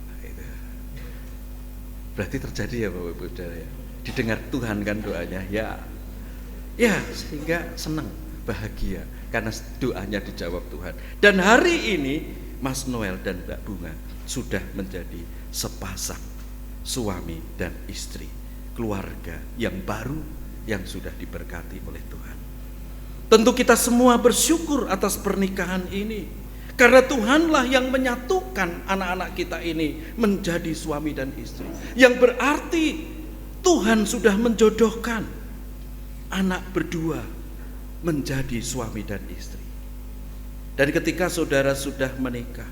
S4: Berarti terjadi ya Bapak Ibu Saudara ya. Didengar Tuhan kan doanya, ya. Ya, sehingga senang, bahagia karena doanya dijawab Tuhan. Dan hari ini Mas Noel dan Mbak Bunga sudah menjadi sepasang suami dan istri, keluarga yang baru yang sudah diberkati oleh Tuhan. Tentu kita semua bersyukur atas pernikahan ini, karena Tuhanlah yang menyatukan anak-anak kita ini menjadi suami dan istri. Yang berarti Tuhan sudah menjodohkan anak berdua menjadi suami dan istri. Dan ketika saudara sudah menikah,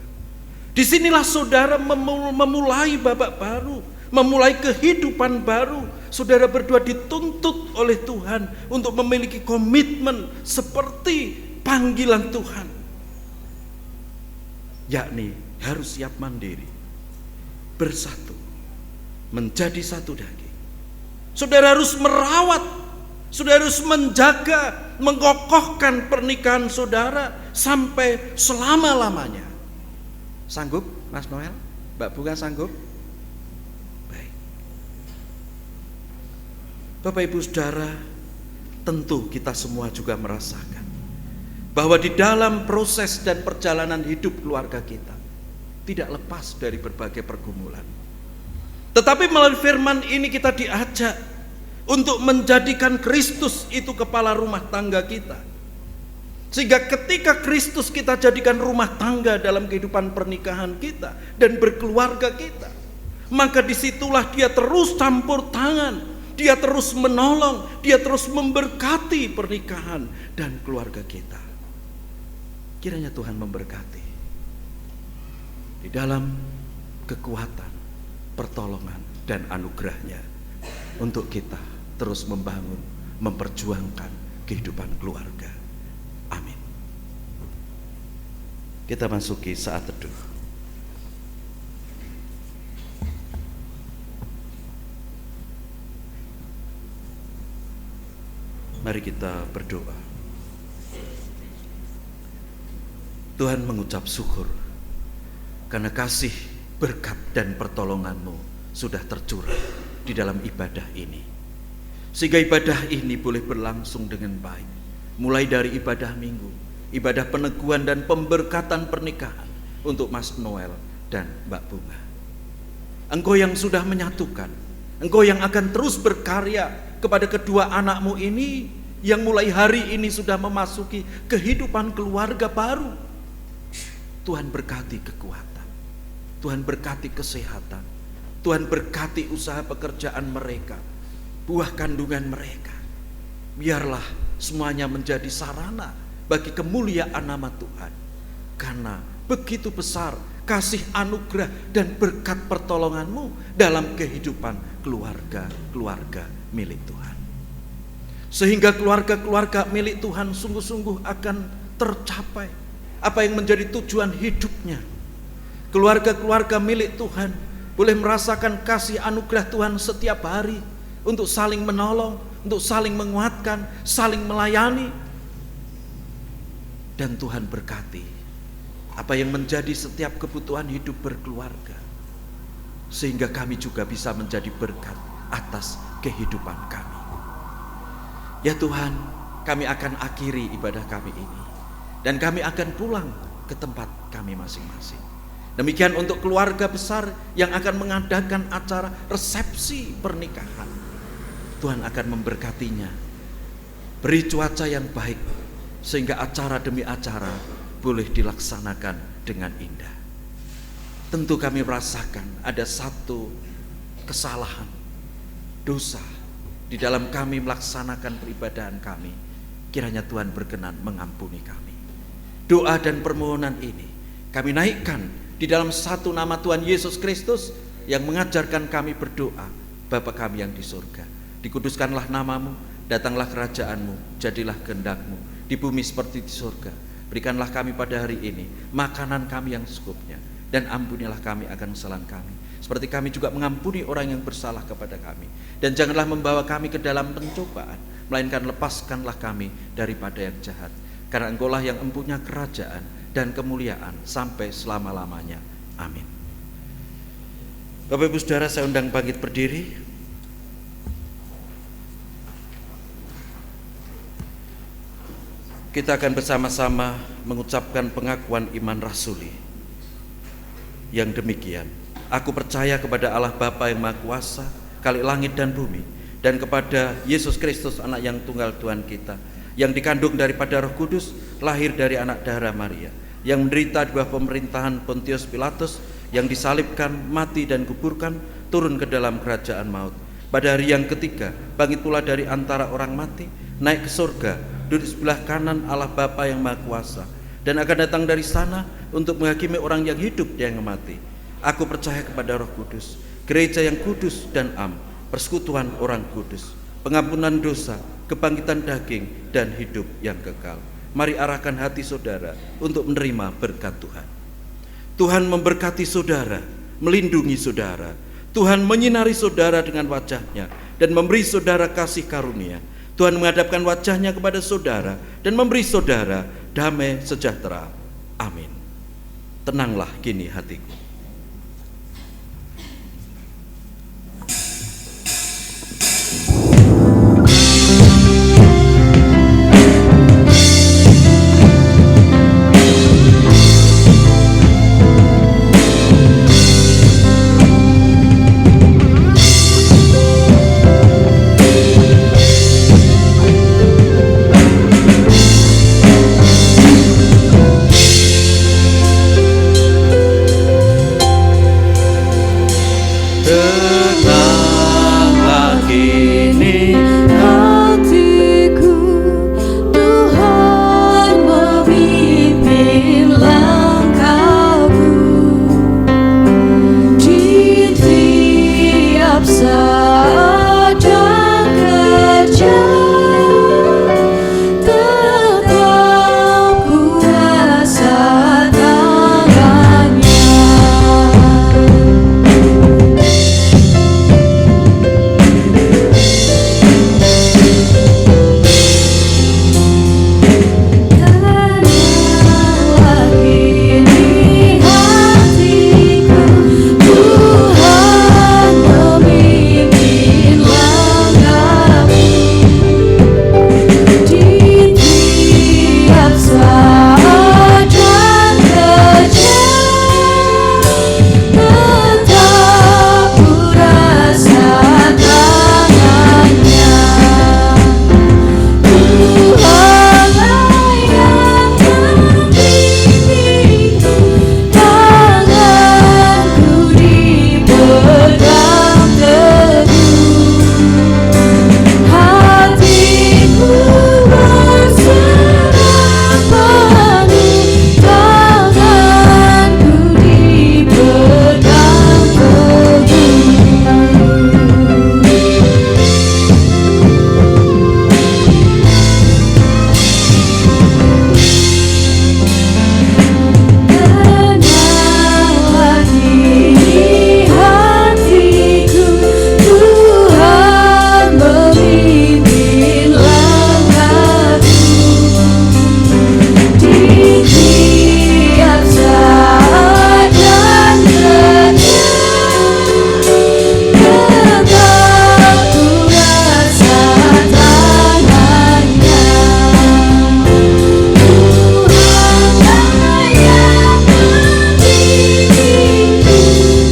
S4: disinilah saudara memulai babak baru, memulai kehidupan baru. Saudara berdua dituntut oleh Tuhan untuk memiliki komitmen seperti panggilan Tuhan, yakni harus siap mandiri, bersatu, menjadi satu daging. Saudara harus merawat, saudara harus menjaga, mengokohkan pernikahan saudara sampai selama-lamanya. Sanggup Mas Noel? Mbak Bunga sanggup? Baik. Bapak Ibu Saudara, tentu kita semua juga merasakan bahwa di dalam proses dan perjalanan hidup keluarga kita tidak lepas dari berbagai pergumulan. Tetapi melalui firman ini kita diajak untuk menjadikan Kristus itu kepala rumah tangga kita. Sehingga ketika Kristus kita jadikan rumah tangga dalam kehidupan pernikahan kita dan berkeluarga kita, maka disitulah dia terus campur tangan, dia terus menolong, dia terus memberkati pernikahan dan keluarga kita. Kiranya Tuhan memberkati di dalam kekuatan, pertolongan dan anugerahnya untuk kita terus membangun, memperjuangkan kehidupan keluarga. Amin. Kita masuki saat teduh. Mari kita berdoa. Tuhan, mengucap syukur karena kasih, berkat dan pertolongan-Mu sudah tercurah di dalam ibadah ini, sehingga ibadah ini boleh berlangsung dengan baik. Mulai dari ibadah minggu, ibadah peneguhan dan pemberkatan pernikahan untuk Mas Noel dan Mbak Bunga. Engkau yang sudah menyatukan, Engkau yang akan terus berkarya kepada kedua anakmu ini, yang mulai hari ini sudah memasuki kehidupan keluarga baru. Tuhan berkati kekuatan, Tuhan berkati kesehatan, Tuhan berkati usaha pekerjaan mereka, buah kandungan mereka. Biarlah semuanya menjadi sarana bagi kemuliaan nama Tuhan, karena begitu besar kasih anugerah dan berkat pertolongan-Mu dalam kehidupan keluarga-keluarga milik Tuhan. Sehingga keluarga-keluarga milik Tuhan sungguh-sungguh akan tercapai apa yang menjadi tujuan hidupnya. Keluarga-keluarga milik Tuhan boleh merasakan kasih anugerah Tuhan setiap hari untuk saling menolong, untuk saling menguatkan, saling melayani. Dan Tuhan berkati apa yang menjadi setiap kebutuhan hidup berkeluarga, sehingga kami juga bisa menjadi berkat atas kehidupan kami. Ya Tuhan, kami akan akhiri ibadah kami ini, dan kami akan pulang ke tempat kami masing-masing. Demikian untuk keluarga besar yang akan mengadakan acara resepsi pernikahan. Tuhan akan memberkatinya. Beri cuaca yang baik sehingga acara demi acara boleh dilaksanakan dengan indah. Tentu kami merasakan ada satu kesalahan, dosa di dalam kami melaksanakan peribadahan kami. Kiranya Tuhan berkenan mengampuni kami. Doa dan permohonan ini kami naikkan di dalam satu nama Tuhan Yesus Kristus yang mengajarkan kami berdoa, Bapa kami yang di surga, dikuduskanlah namamu, datanglah kerajaanmu, jadilah kehendak-Mu di bumi seperti di surga. Berikanlah kami pada hari ini makanan kami yang secukupnya, dan ampunilah kami akan kesalahan kami, seperti kami juga mengampuni orang yang bersalah kepada kami. Dan janganlah membawa kami ke dalam pencobaan, melainkan lepaskanlah kami daripada yang jahat. Karena Engkaulah yang mempunyai kerajaan dan kemuliaan sampai selama-lamanya. Amin. Bapak Ibu Saudara, saya undang bangkit berdiri. Kita akan bersama-sama mengucapkan pengakuan iman rasuli yang demikian. Aku percaya kepada Allah Bapa yang Maha Kuasa, Khalik langit dan bumi, dan kepada Yesus Kristus, anak yang tunggal Tuhan kita, yang dikandung daripada Roh Kudus, lahir dari anak darah Maria, yang menderita di bawah pemerintahan Pontius Pilatus, yang disalibkan, mati dan kuburkan, turun ke dalam kerajaan maut. Pada hari yang ketiga bangkit pula dari antara orang mati, naik ke surga, duduk sebelah kanan Allah Bapa yang Maha Kuasa, dan akan datang dari sana untuk menghakimi orang yang hidup dan yang mati. Aku percaya kepada Roh Kudus, gereja yang kudus dan am, persekutuan orang kudus, pengampunan dosa, kebangkitan daging, dan hidup yang kekal. Mari arahkan hati saudara untuk menerima berkat Tuhan. Tuhan memberkati saudara, melindungi saudara. Tuhan menyinari saudara dengan wajah-Nya dan memberi saudara kasih karunia. Tuhan menghadapkan wajah-Nya kepada saudara dan memberi saudara damai sejahtera. Amin. Tenanglah kini hatiku. Tenanglah kini
S5: hatiku, Tuhan memimpin langkahku di tiap saat dan kerja. Tetap kuasa tangannya. Tenanglah kini hatiku, Tuhan memimpin langkahku di tiap saat dan kerja. Tetap kurasa tangannya. Tuhanlah yang membimbingku, tanganku dipegang teguh, hatiku berserah penuh, tanganku dipegang Tenanglah kini hatiku, Tuhan memimpin langkahku di tiap saat dan kerja. Tetap kurasa tangannya. Tuhanlah yang membimbingku,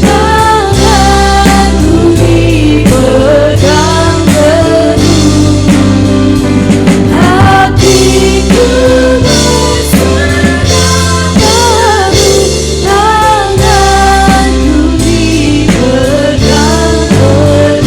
S5: tanganku dipegang teguh, hatiku berserah penuh, tanganku dipegang teguh.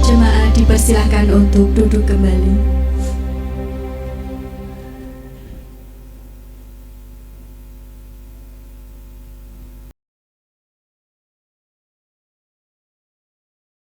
S1: Jemaat dipersilahkan untuk duduk kembali.